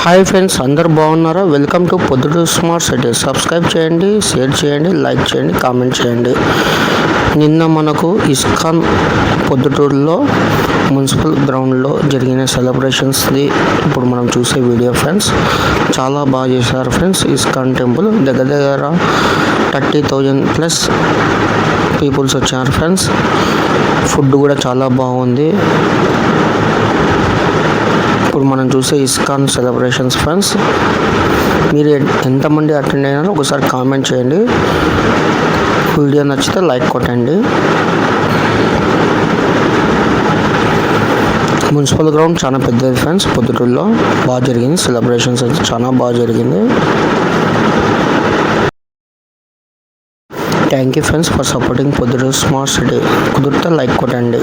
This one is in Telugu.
హాయ్ ఫ్రెండ్స్, అందరు బాగున్నారా? Welcome to Proddatur smart city. Subscribe చేయండి, షేర్ చేయండి, లైక్ చేయండి, కామెంట్ చేయండి. నిన్న మనకు ఇస్కాన్ పొద్దుటూరులో మున్సిపల్ గ్రౌండ్లో జరిగిన సెలబ్రేషన్స్ది ఇప్పుడు మనం చూసే వీడియో ఫ్రెండ్స్. చాలా బాగా చేశారు ఫ్రెండ్స్. ఇస్కాన్ టెంపుల్ దగ్గర 30,000+ పీపుల్స్ వచ్చారు ఫ్రెండ్స్. ఫుడ్ కూడా చాలా బాగుంది. ఇప్పుడు మనం చూసే ఇస్కాన్ సెలబ్రేషన్స్ ఫ్రెండ్స్. మీరు ఎంతమంది అటెండ్ అయినారో ఒకసారి కామెంట్ చేయండి. వీడియో నచ్చితే లైక్ కొట్టండి. మున్సిపల్ గ్రౌండ్ చాలా పెద్దది ఫ్రెండ్స్. పొద్దుటూరులో బాగా జరిగింది. సెలబ్రేషన్స్ అయితే చాలా బాగా జరిగింది. Thank you friends for supporting Proddatur smart city. కుదిరితే లైక్ కొట్టండి.